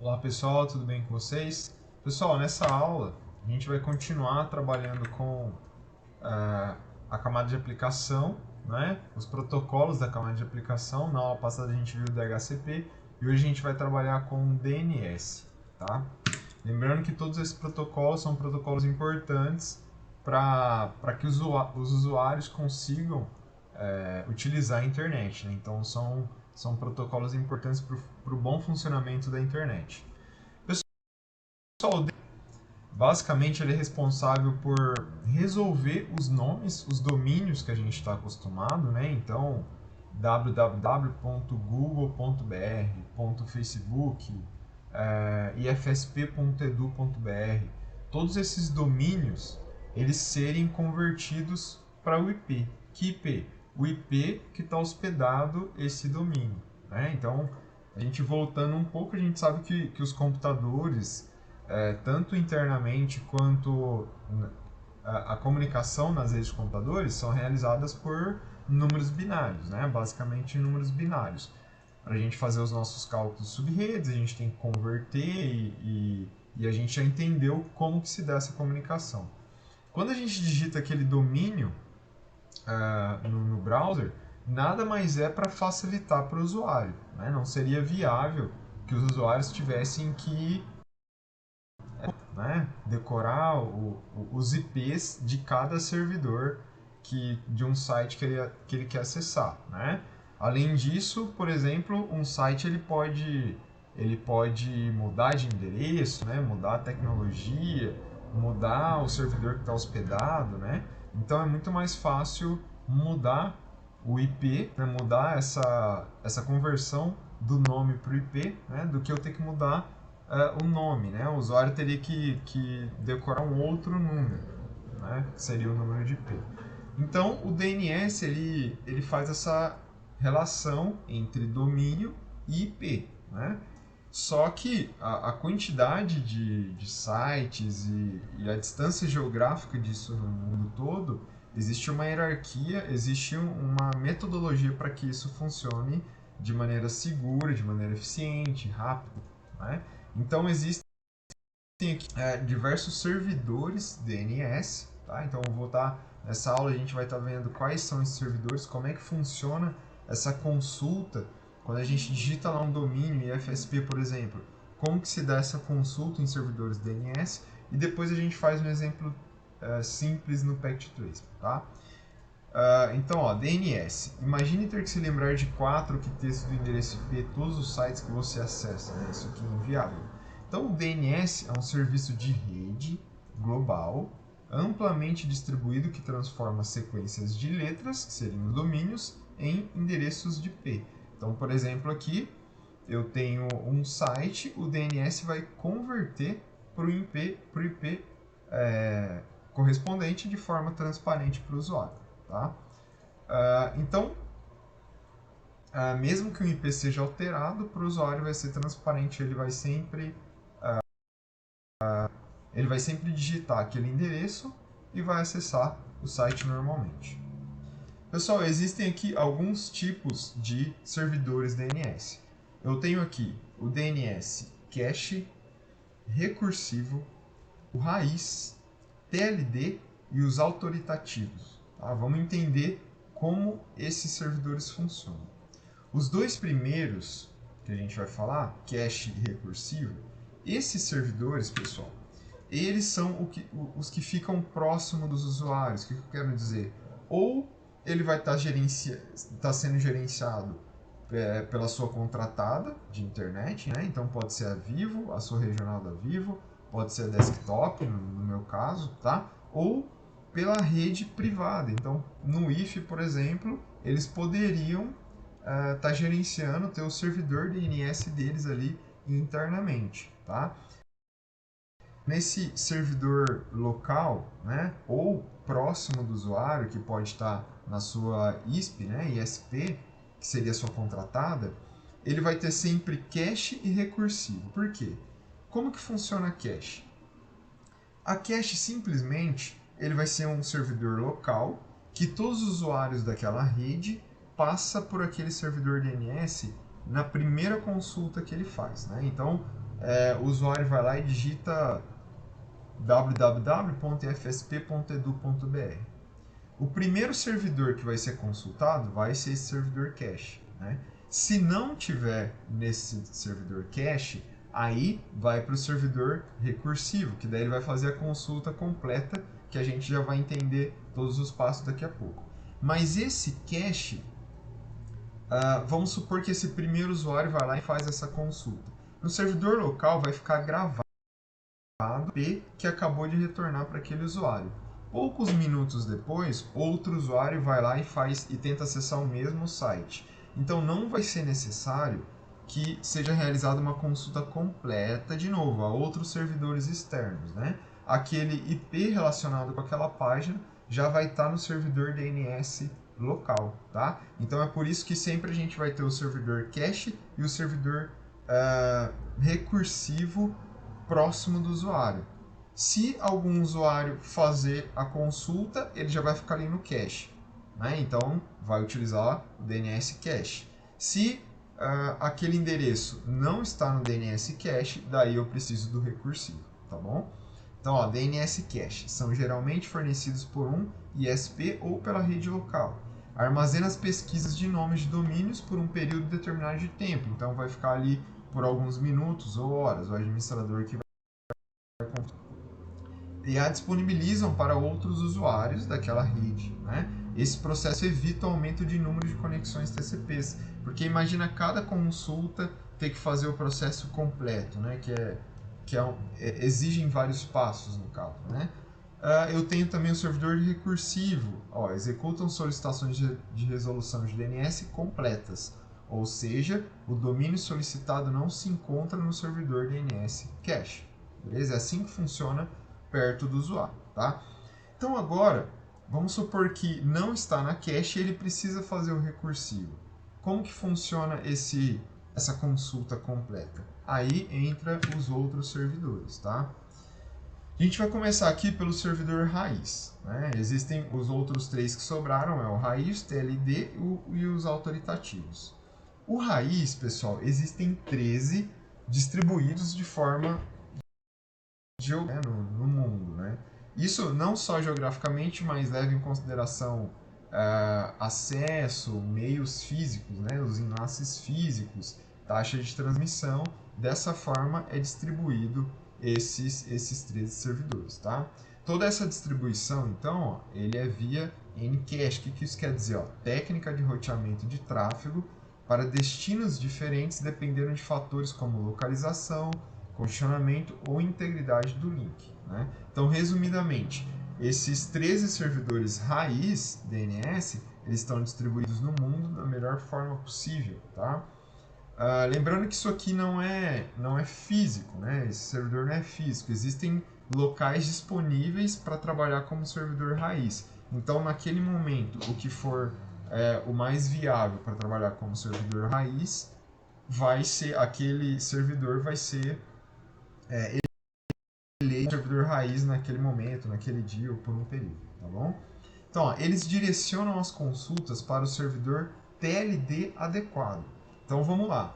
Olá pessoal, tudo bem com vocês? Pessoal, nessa aula a gente vai continuar trabalhando com a camada de aplicação, né? Os protocolos da camada de aplicação. Na aula passada a gente viu o DHCP e hoje a gente vai trabalhar com o DNS, tá? Lembrando que todos esses protocolos são protocolos importantes para que os usuários consigam utilizar a internet, né? Então são protocolos importantes para o bom funcionamento da internet. Pessoal, basicamente ele é responsável por resolver os nomes, os domínios que a gente está acostumado, né? Então, www.google.br, .facebook, ifsp.edu.br, todos esses domínios, eles serem convertidos para o IP. Que IP? O IP que está hospedado esse domínio, né? Então, a gente voltando um pouco, a gente sabe que os computadores, tanto internamente quanto a comunicação nas redes de computadores são realizadas por números binários, né? Basicamente números binários. Para a gente fazer os nossos cálculos sub-redes, a gente tem que converter e a gente já entendeu como que se dá essa comunicação. Quando a gente digita aquele domínio no browser, nada mais é para facilitar para o usuário, né? Não seria viável que os usuários tivessem que, né, decorar os IPs de cada servidor de um site que ele quer acessar, né? Além disso, por exemplo, um site ele pode mudar de endereço, né? Mudar a tecnologia, mudar o servidor que está hospedado, né? Então é muito mais fácil mudar o IP, né? Mudar essa conversão do nome para o IP, né? Do que eu ter que mudar o nome, né? O usuário teria que decorar um outro número, né? Que seria o número de IP. Então, o DNS ele faz essa relação entre domínio e IP, né? Só que a quantidade de sites e a distância geográfica disso no mundo todo, existe uma hierarquia, existe uma metodologia para que isso funcione de maneira segura, de maneira eficiente, rápida, né? Então existem aqui diversos servidores DNS, tá? Então eu vou estar nessa aula, a gente vai estar vendo quais são esses servidores, como é que funciona essa consulta quando a gente digita lá um domínio IFSP, por exemplo, como que se dá essa consulta em servidores DNS e depois a gente faz um exemplo simples no Pact2, tá? Então, ó, DNS. Imagine ter que se lembrar de 4 que textos do endereço IP, todos os sites que você acessa, né? Isso aqui é inviável. Então, o DNS é um serviço de rede global, amplamente distribuído que transforma sequências de letras, que seriam os domínios, em endereços de IP. Então, por exemplo, aqui eu tenho um site, o DNS vai converter para o IP correspondente de forma transparente para o usuário. Tá? Então, mesmo que o IP seja alterado, para o usuário vai ser transparente, ele vai sempre digitar aquele endereço e vai acessar o site normalmente. Pessoal, existem aqui alguns tipos de servidores DNS. Eu tenho aqui o DNS cache, recursivo, o raiz, TLD e os autoritativos. Tá? Vamos entender como esses servidores funcionam. Os dois primeiros que a gente vai falar, cache e recursivo, esses servidores, pessoal, eles são os que ficam próximo dos usuários. O que eu quero dizer? Ou ele vai estar sendo gerenciado pela sua contratada de internet, né? Então pode ser a Vivo, a sua regional da Vivo, pode ser a desktop, no meu caso, tá? Ou pela rede privada. Então, no IF, por exemplo, eles poderiam estar gerenciando, ter o servidor DNS deles ali internamente, tá? Nesse servidor local, né, ou próximo do usuário, que pode estar na sua ISP, né, ISP, que seria a sua contratada, ele vai ter sempre cache e recursivo. Por quê? Como que funciona a cache? A cache simplesmente ele vai ser um servidor local que todos os usuários daquela rede passa por aquele servidor DNS na primeira consulta que ele faz, né? Então, o usuário vai lá e digita www.fsp.edu.br. O primeiro servidor que vai ser consultado vai ser esse servidor cache, né? Se não tiver nesse servidor cache, aí vai para o servidor recursivo, que daí ele vai fazer a consulta completa, que a gente já vai entender todos os passos daqui a pouco. Mas esse cache, vamos supor que esse primeiro usuário vai lá e faz essa consulta. No servidor local vai ficar gravado o IP que acabou de retornar para aquele usuário. Poucos minutos depois, outro usuário vai lá e tenta acessar o mesmo site. Então não vai ser necessário que seja realizada uma consulta completa de novo a outros servidores externos, né? Aquele IP relacionado com aquela página já vai estar no servidor DNS local, tá? Então é por isso que sempre a gente vai ter o servidor cache e o servidor recursivo próximo do usuário. Se algum usuário fazer a consulta, ele já vai ficar ali no cache, né? Então vai utilizar o DNS cache. Se aquele endereço não está no DNS cache, daí eu preciso do recursivo, tá bom? Então, ó, DNS cache são geralmente fornecidos por um ISP ou pela rede local. Armazena as pesquisas de nomes de domínios por um período determinado de tempo. Então, vai ficar ali por alguns minutos ou horas. O administrador que vai e a disponibilizam para outros usuários daquela rede, né? Esse processo evita o aumento de número de conexões TCPs, porque imagina cada consulta ter que fazer o processo completo, né? Exigem vários passos no caso, né? Eu tenho também o servidor recursivo, executam solicitações de resolução de DNS completas, ou seja, o domínio solicitado não se encontra no servidor DNS cache, beleza? É assim que funciona perto do usuário, tá? Então agora, vamos supor que não está na cache e ele precisa fazer o recursivo. Como que funciona essa consulta completa? Aí entra os outros servidores, tá? A gente vai começar aqui pelo servidor raiz, né? Existem os outros três que sobraram, é o raiz, TLD e os autoritativos. O raiz, pessoal, existem 13 distribuídos de forma no mundo, né? Isso não só geograficamente, mas leva em consideração acesso, meios físicos, né? Os enlaces físicos, taxa de transmissão. Dessa forma é distribuído esses 13 servidores, tá? Toda essa distribuição, então, ó, ele é via Ncache. O que isso quer dizer? Ó? Técnica de roteamento de tráfego para destinos diferentes dependendo de fatores como localização, condicionamento ou integridade do link, né? Então, resumidamente, esses 13 servidores raiz DNS, eles estão distribuídos no mundo da melhor forma possível, tá? Lembrando que isso aqui não é físico, né? Esse servidor não é físico. Existem locais disponíveis para trabalhar como servidor raiz. Então, naquele momento, o que for o mais viável para trabalhar como servidor raiz, aquele servidor vai ser eleito servidor raiz naquele momento, naquele dia ou por um período, tá bom? Então, ó, eles direcionam as consultas para o servidor TLD adequado. Então, vamos lá.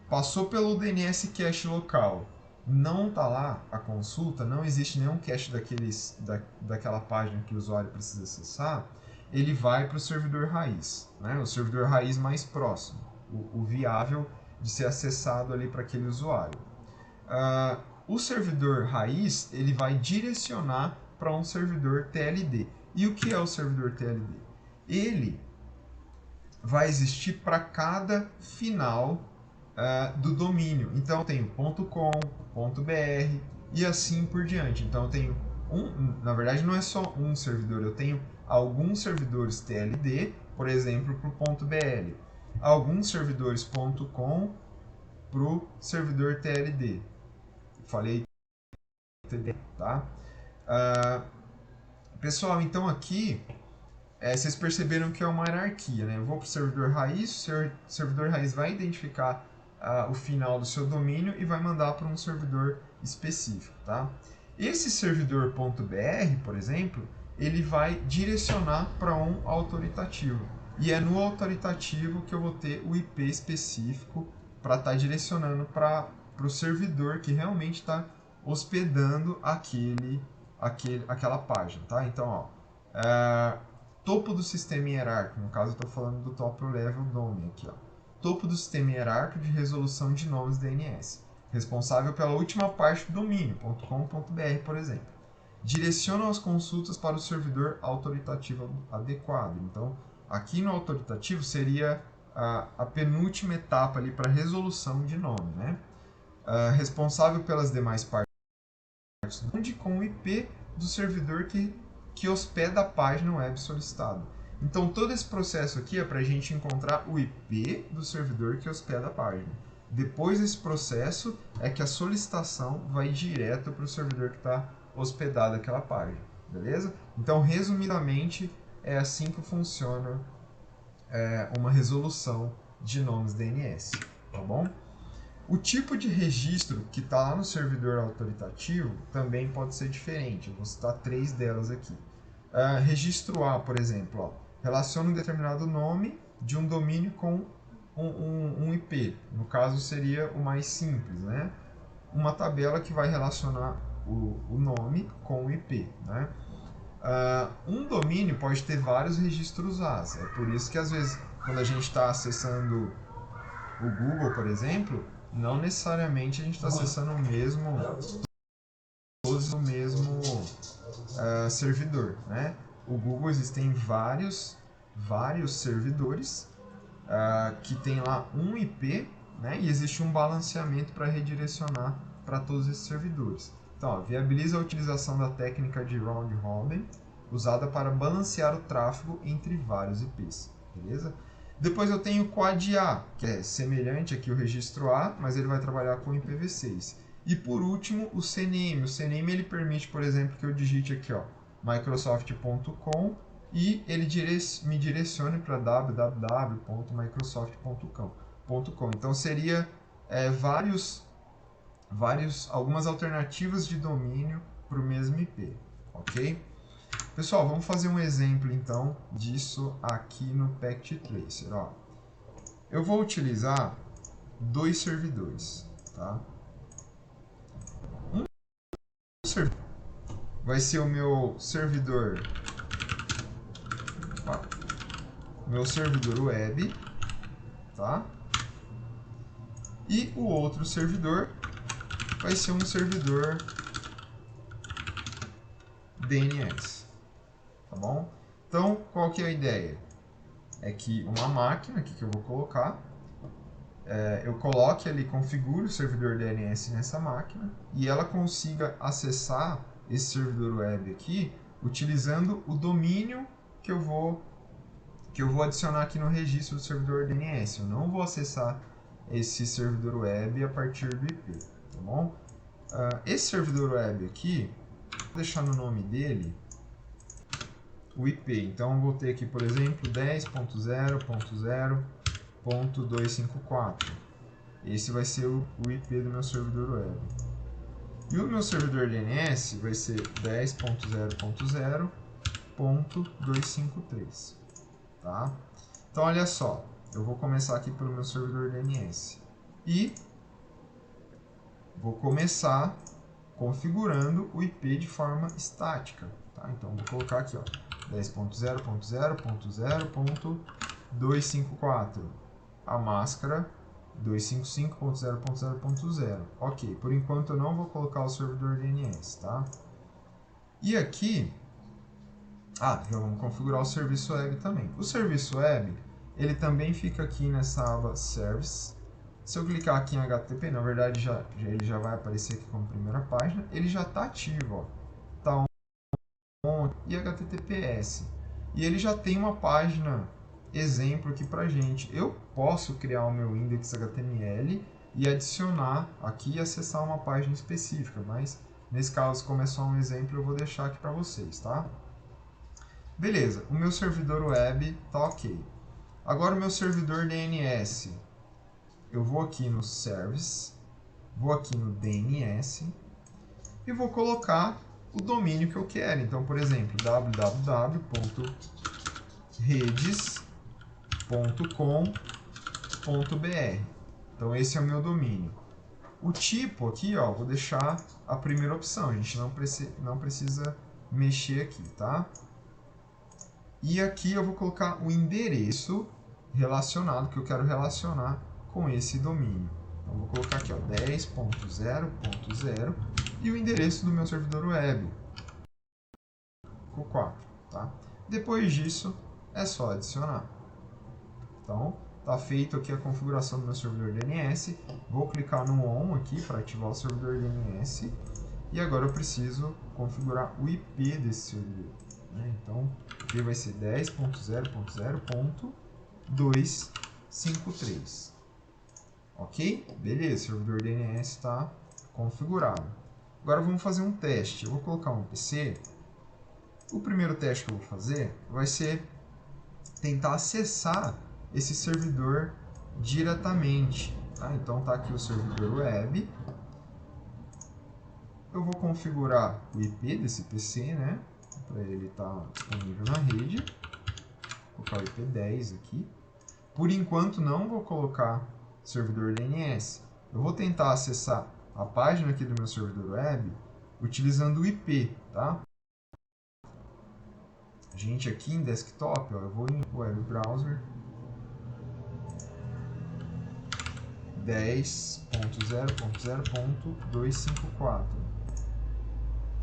Passou pelo DNS cache local, não está lá a consulta, não existe nenhum cache daquela página que o usuário precisa acessar, ele vai para o servidor raiz, né? O servidor raiz mais próximo, o viável de ser acessado ali para aquele usuário. O servidor raiz ele vai direcionar para um servidor TLD. E o que é o servidor TLD? Ele vai existir para cada final do domínio. Então eu tenho .com, .br e assim por diante. Então eu tenho na verdade não é só um servidor, eu tenho alguns servidores TLD, por exemplo, para o .br, alguns servidores .com para o servidor TLD. Falei, tá? Pessoal, então aqui vocês perceberam que é uma hierarquia, né? Eu vou para o servidor raiz, o servidor raiz vai identificar o final do seu domínio e vai mandar para um servidor específico, tá? Esse servidor .br, por exemplo, ele vai direcionar para um autoritativo. E é no autoritativo que eu vou ter o IP específico para estar direcionando para para o servidor que realmente está hospedando aquela página, tá? Então, ó, topo do sistema hierárquico, no caso eu estou falando do top level DOM aqui, ó. Topo do sistema hierárquico de resolução de nomes DNS, responsável pela última parte do domínio, .com.br, por exemplo. Direciona as consultas para o servidor autoritativo adequado. Então, aqui no autoritativo seria a penúltima etapa ali para resolução de nome, né? Responsável pelas demais partes onde com o IP do servidor que hospeda a página web solicitada. Então, todo esse processo aqui é para a gente encontrar o IP do servidor que hospeda a página. Depois desse processo é que a solicitação vai direto para o servidor que está hospedado aquela página, beleza? Então, resumidamente, é assim que funciona uma resolução de nomes DNS, tá bom? O tipo de registro que está lá no servidor autoritativo também pode ser diferente. Eu vou citar 3 delas aqui. Registro A, por exemplo, ó, relaciona um determinado nome de um domínio com um IP. No caso, seria o mais simples, né? Uma tabela que vai relacionar o nome com o IP, né? Um domínio pode ter vários registros A. É por isso que, às vezes, quando a gente está acessando o Google, por exemplo, não necessariamente a gente está acessando todos o mesmo servidor, né? O Google existem vários servidores que tem lá um IP, né? E existe um balanceamento para redirecionar para todos esses servidores. Então, ó, viabiliza a utilização da técnica de round robin usada para balancear o tráfego entre vários IPs, beleza? Depois eu tenho o quad A, que é semelhante aqui ao registro A, mas ele vai trabalhar com IPv6. E por último, o CNAME. O CNAME ele permite, por exemplo, que eu digite aqui, ó, microsoft.com e ele me direcione para www.microsoft.com. Então seria algumas alternativas de domínio para o mesmo IP, ok? Pessoal, vamos fazer um exemplo então disso aqui no Packet Tracer. Ó. Eu vou utilizar 2 servidores, tá? Um servidor vai ser o meu servidor web, tá? E o outro servidor vai ser um servidor DNS, tá bom? Então, qual que é a ideia? É que uma máquina aqui que eu vou colocar, eu coloque ali, configure o servidor DNS nessa máquina e ela consiga acessar esse servidor web aqui utilizando o domínio que eu vou adicionar aqui no registro do servidor DNS. Eu não vou acessar esse servidor web a partir do IP, tá bom? Esse servidor web aqui, vou deixar no nome dele o IP. Então, eu vou ter aqui, por exemplo, 10.0.0.254. Esse vai ser o IP do meu servidor web. E o meu servidor DNS vai ser 10.0.0.253. Tá? Então, olha só. Eu vou começar aqui pelo meu servidor DNS. E vou começar configurando o IP de forma estática. Tá? Então, vou colocar aqui, ó, 10.0.0.0.254. A máscara 255.0.0.0. Ok, por enquanto eu não vou colocar o servidor DNS, tá? E aqui, já vamos configurar o serviço web também. O serviço web, ele também fica aqui nessa aba Service. Se eu clicar aqui em HTTP, na verdade ele já vai aparecer aqui como primeira página. Ele já está ativo, ó. Tá on e HTTPS. E ele já tem uma página exemplo aqui pra gente. Eu posso criar o meu index HTML e adicionar aqui e acessar uma página específica, mas nesse caso, como é só um exemplo, eu vou deixar aqui para vocês, tá? Beleza, o meu servidor web tá ok. Agora o meu servidor DNS, eu vou aqui no Service, vou aqui no DNS e vou colocar o domínio que eu quero. Então, por exemplo, www.redes.com.br. Então, esse é o meu domínio. O tipo aqui, ó, vou deixar a primeira opção, a gente não precisa mexer aqui, tá? E aqui eu vou colocar o endereço relacionado, que eu quero relacionar com esse domínio. Então, vou colocar aqui, ó, 10.0.0 e o endereço do meu servidor web, ficou 4, tá? Depois disso, é só adicionar. Então, tá feito aqui a configuração do meu servidor DNS. Vou clicar no ON aqui para ativar o servidor DNS. E agora eu preciso configurar o IP desse servidor, né? Então, o IP vai ser 10.0.0.253. Ok? Beleza, o servidor DNS está configurado. Agora vamos fazer um teste. Eu vou colocar um PC. O primeiro teste que eu vou fazer vai ser tentar acessar esse servidor diretamente. Tá? Então tá aqui o servidor web. Eu vou configurar o IP desse PC, né? Para ele estar disponível na rede. Vou colocar o IP 10 aqui. Por enquanto não vou colocar servidor DNS. Eu vou tentar acessar a página aqui do meu servidor web utilizando o IP, tá? Gente, aqui em desktop, ó, eu vou em web browser 10.0.0.254.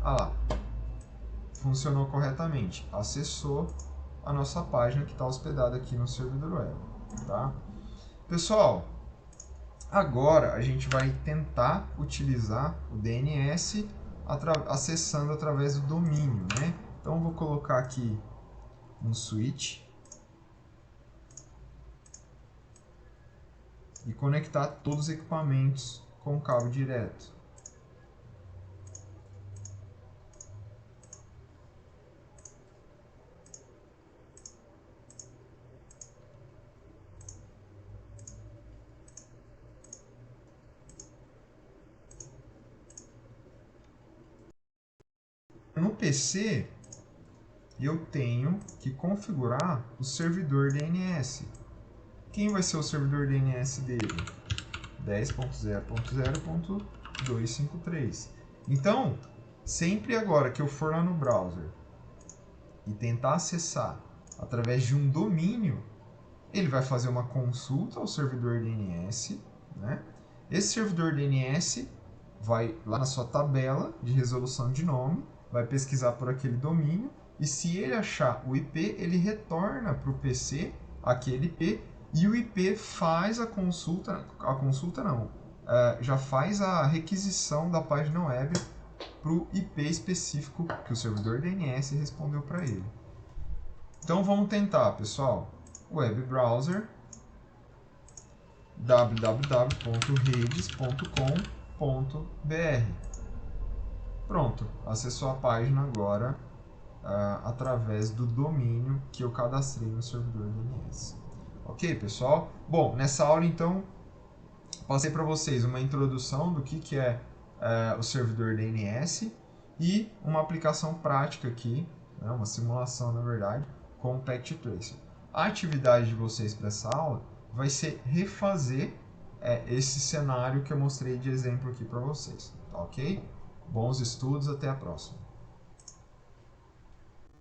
Ah lá, funcionou corretamente, acessou a nossa página que está hospedada aqui no servidor web, tá? Pessoal, agora a gente vai tentar utilizar o DNS acessando através do domínio, né? Então eu vou colocar aqui um switch e conectar todos os equipamentos com cabo direto. No PC, eu tenho que configurar o servidor DNS. Quem vai ser o servidor DNS dele? 10.0.0.253. Então, sempre agora que eu for lá no browser e tentar acessar através de um domínio, ele vai fazer uma consulta ao servidor DNS, né? Esse servidor DNS vai lá na sua tabela de resolução de nome, vai pesquisar por aquele domínio, e se ele achar o IP, ele retorna para o PC aquele IP, e o IP faz a consulta não, já faz a requisição da página web para o IP específico que o servidor DNS respondeu para ele. Então vamos tentar, pessoal. Web browser www.redes.com.br. Pronto, acessou a página agora através do domínio que eu cadastrei no servidor DNS. Ok, pessoal? Bom, nessa aula então passei para vocês uma introdução do que é o servidor DNS e uma aplicação prática aqui, né, uma simulação na verdade, com o Packet Tracer. A atividade de vocês para essa aula vai ser refazer esse cenário que eu mostrei de exemplo aqui para vocês, tá ok? Bons estudos, até a próxima.